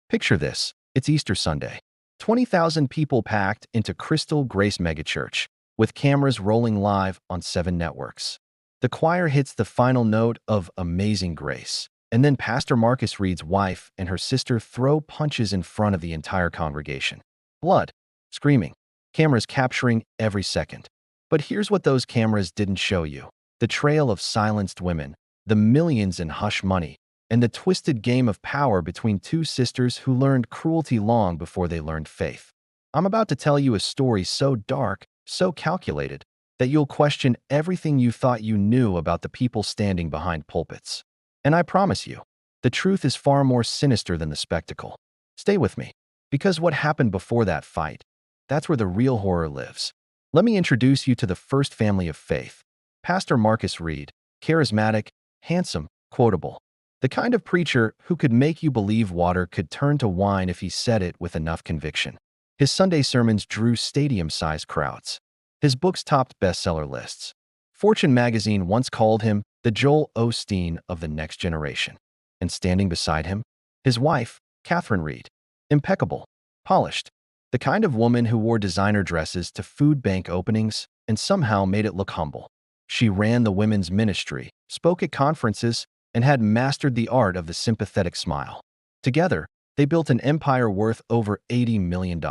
Picture this. It's Easter Sunday. 20,000 people packed into Crystal Grace Megachurch, with cameras rolling live on 7 networks. The choir hits the final note of Amazing Grace, and then Pastor Marcus Reid's wife and her sister throw punches in front of the entire congregation. Blood, screaming, cameras capturing every second. But here's what those cameras didn't show you: the trail of silenced women, the millions in hush money, and the twisted game of power between two sisters who learned cruelty long before they learned faith. I'm about to tell you a story so dark, so calculated, that you'll question everything you thought you knew about the people standing behind pulpits. And I promise you, the truth is far more sinister than the spectacle. Stay with me, because what happened before that fight, that's where the real horror lives. Let me introduce you to the first family of faith. Pastor Marcus Reid, charismatic, handsome, quotable. The kind of preacher who could make you believe water could turn to wine if he said it with enough conviction. His Sunday sermons drew stadium-sized crowds. His books topped bestseller lists. Fortune magazine once called him the Joel Osteen of the next generation. And standing beside him, his wife, Katherine Reid. Impeccable, polished, the kind of woman who wore designer dresses to food bank openings and somehow made it look humble. She ran the women's ministry, spoke at conferences, and had mastered the art of the sympathetic smile. Together, they built an empire worth over $80 million.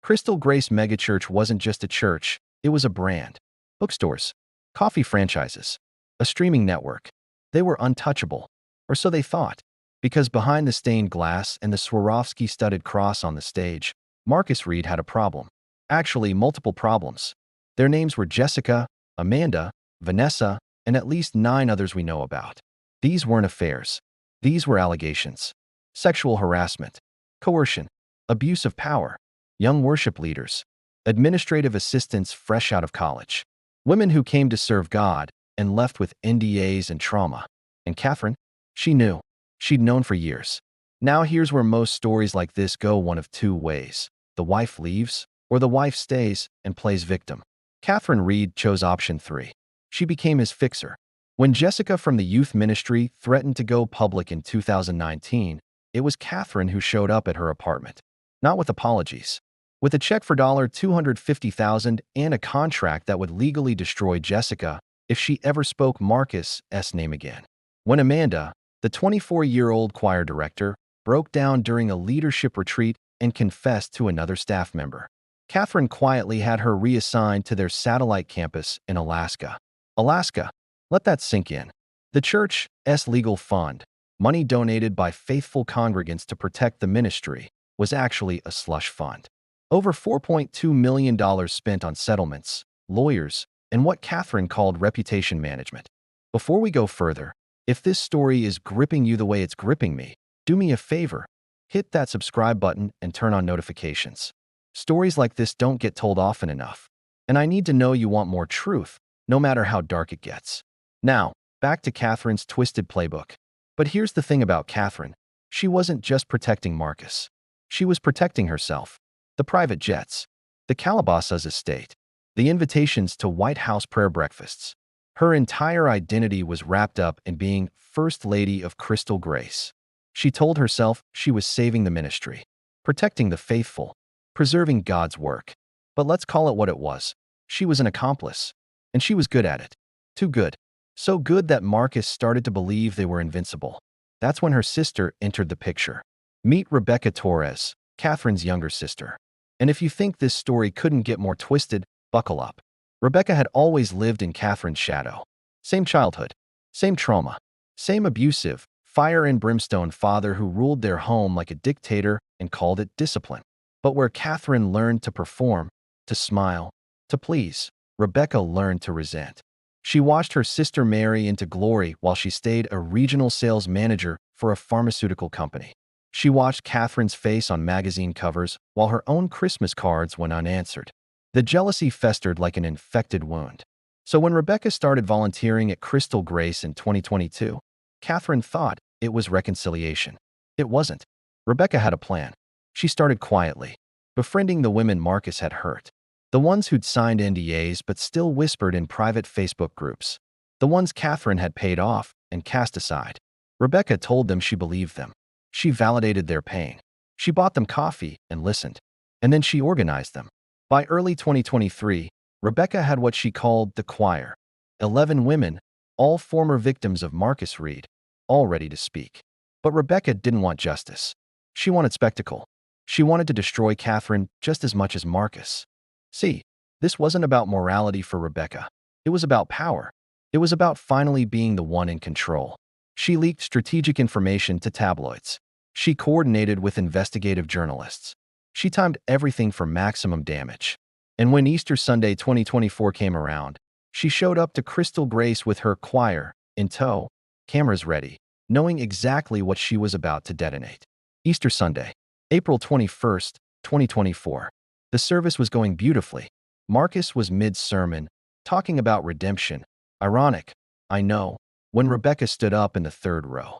Crystal Grace Megachurch wasn't just a church, it was a brand. Bookstores, coffee franchises, a streaming network. They were untouchable, or so they thought, because behind the stained glass and the Swarovski-studded cross on the stage, Marcus Reid had a problem. Actually, multiple problems. Their names were Jessica, Amanda, Vanessa, and at least 9 others we know about. These weren't affairs. These were allegations. Sexual harassment, coercion, abuse of power, young worship leaders, administrative assistants fresh out of college, women who came to serve God and left with NDAs and trauma. And Katherine? She knew. She'd known for years. Now here's where most stories like this go one of 2 ways. The wife leaves, or the wife stays and plays victim. Katherine Reid chose option 3. She became his fixer. When Jessica from the youth ministry threatened to go public in 2019, it was Katherine who showed up at her apartment. Not with apologies. With a check for $250,000 and a contract that would legally destroy Jessica if she ever spoke Marcus' name again. When Amanda, the 24-year-old choir director, broke down during a leadership retreat and confessed to another staff member, Katherine quietly had her reassigned to their satellite campus in Alaska. Alaska. Let that sink in. The church's legal fund, money donated by faithful congregants to protect the ministry, was actually a slush fund. Over $4.2 million spent on settlements, lawyers, and what Katherine called reputation management. Before we go further, if this story is gripping you the way it's gripping me, do me a favor. Hit that subscribe button and turn on notifications. Stories like this don't get told often enough. And I need to know you want more truth, no matter how dark it gets. Now, back to Katherine's twisted playbook. But here's the thing about Katherine. She wasn't just protecting Marcus. She was protecting herself. The private jets, the Calabasas estate, the invitations to White House prayer breakfasts. Her entire identity was wrapped up in being First Lady of Crystal Grace. She told herself she was saving the ministry, protecting the faithful, preserving God's work. But let's call it what it was. She was an accomplice, and she was good at it. Too good. So good that Marcus started to believe they were invincible. That's when her sister entered the picture. Meet Rebecca Torres, Katherine's younger sister. And if you think this story couldn't get more twisted, buckle up. Rebecca had always lived in Katherine's shadow. Same childhood, same trauma, same abusive, fire and brimstone father who ruled their home like a dictator and called it discipline. But where Katherine learned to perform, to smile, to please, Rebecca learned to resent. She watched her sister marry into glory while she stayed a regional sales manager for a pharmaceutical company. She watched Katherine's face on magazine covers while her own Christmas cards went unanswered. The jealousy festered like an infected wound. So when Rebecca started volunteering at Crystal Grace in 2022, Katherine thought it was reconciliation. It wasn't. Rebecca had a plan. She started quietly, befriending the women Marcus had hurt. The ones who'd signed NDAs but still whispered in private Facebook groups. The ones Katherine had paid off and cast aside. Rebecca told them she believed them. She validated their pain. She bought them coffee and listened. And then she organized them. By early 2023, Rebecca had what she called the choir. 11 women, all former victims of Marcus Reid, all ready to speak. But Rebecca didn't want justice. She wanted spectacle. She wanted to destroy Katherine just as much as Marcus. See, this wasn't about morality for Rebecca. It was about power. It was about finally being the one in control. She leaked strategic information to tabloids. She coordinated with investigative journalists. She timed everything for maximum damage. And when Easter Sunday 2024 came around, she showed up to Crystal Grace with her choir in tow, cameras ready, knowing exactly what she was about to detonate. Easter Sunday, April 21st, 2024. The service was going beautifully. Marcus was mid-sermon, talking about redemption. Ironic, I know, when Rebecca stood up in the third row.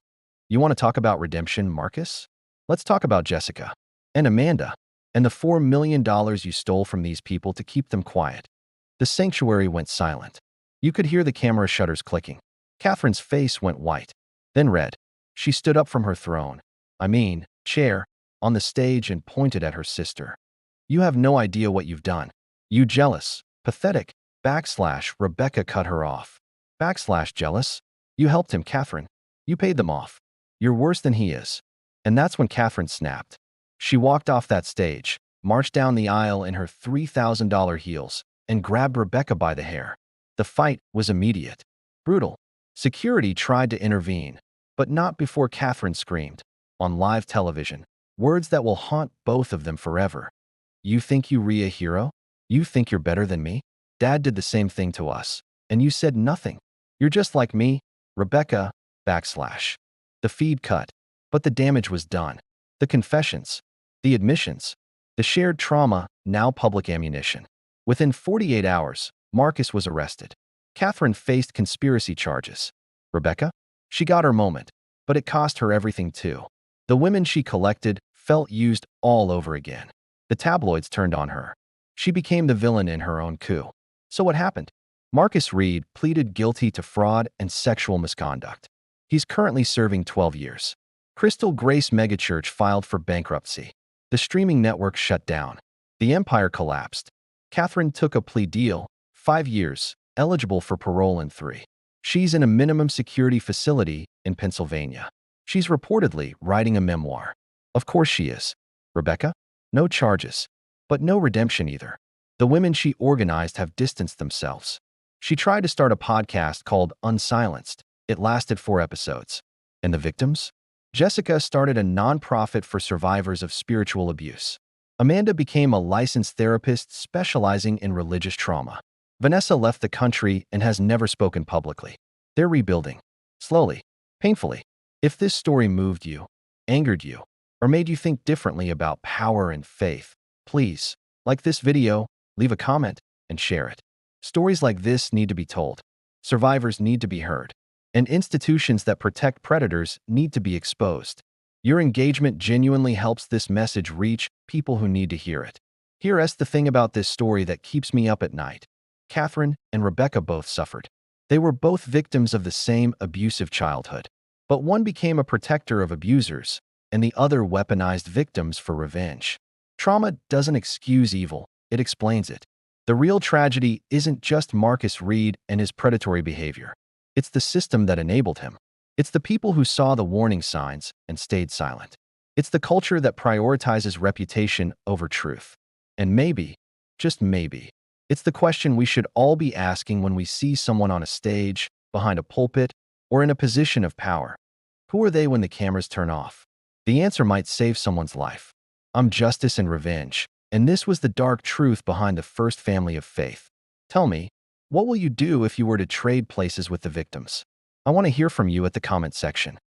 You want to talk about redemption, Marcus? Let's talk about Jessica and Amanda and the $4 million you stole from these people to keep them quiet. The sanctuary went silent. You could hear the camera shutters clicking. Katherine's face went white, then red. She stood up from her throne, chair, on the stage and pointed at her sister. You have no idea what you've done. You jealous, pathetic, Rebecca cut her off. Jealous? You helped him, Katherine. You paid them off. You're worse than he is. And that's when Katherine snapped. She walked off that stage, marched down the aisle in her $3,000 heels, and grabbed Rebecca by the hair. The fight was immediate. Brutal. Security tried to intervene, but not before Katherine screamed, on live television, words that will haunt both of them forever. You think you're a hero? You think you're better than me? Dad did the same thing to us, and you said nothing. You're just like me, Rebecca, The feed cut, but the damage was done. The confessions, the admissions, the shared trauma, now public ammunition. Within 48 hours, Marcus was arrested. Katherine faced conspiracy charges. Rebecca? She got her moment, but it cost her everything too. The women she collected felt used all over again. The tabloids turned on her. She became the villain in her own coup. So what happened? Marcus Reid pleaded guilty to fraud and sexual misconduct. He's currently serving 12 years. Crystal Grace Megachurch filed for bankruptcy. The streaming network shut down. The empire collapsed. Katherine took a plea deal, 5 years, eligible for parole in 3. She's in a minimum security facility in Pennsylvania. She's reportedly writing a memoir. Of course she is. Rebecca? No charges. But no redemption either. The women she organized have distanced themselves. She tried to start a podcast called Unsilenced. It lasted 4 episodes. And the victims? Jessica started a nonprofit for survivors of spiritual abuse. Amanda became a licensed therapist specializing in religious trauma. Vanessa left the country and has never spoken publicly. They're rebuilding. Slowly. Painfully. If this story moved you, angered you, or made you think differently about power and faith, please, like this video, leave a comment, and share it. Stories like this need to be told. Survivors need to be heard. And institutions that protect predators need to be exposed. Your engagement genuinely helps this message reach people who need to hear it. Here's the thing about this story that keeps me up at night. Katherine and Rebecca both suffered. They were both victims of the same abusive childhood. But one became a protector of abusers, and the other weaponized victims for revenge. Trauma doesn't excuse evil, it explains it. The real tragedy isn't just Marcus Reid and his predatory behavior. It's the system that enabled him. It's the people who saw the warning signs and stayed silent. It's the culture that prioritizes reputation over truth. And maybe, just maybe, it's the question we should all be asking when we see someone on a stage, behind a pulpit, or in a position of power. Who are they when the cameras turn off? The answer might save someone's life. I'm justice and revenge, and this was the dark truth behind the first family of faith. Tell me, what will you do if you were to trade places with the victims? I want to hear from you at the comment section.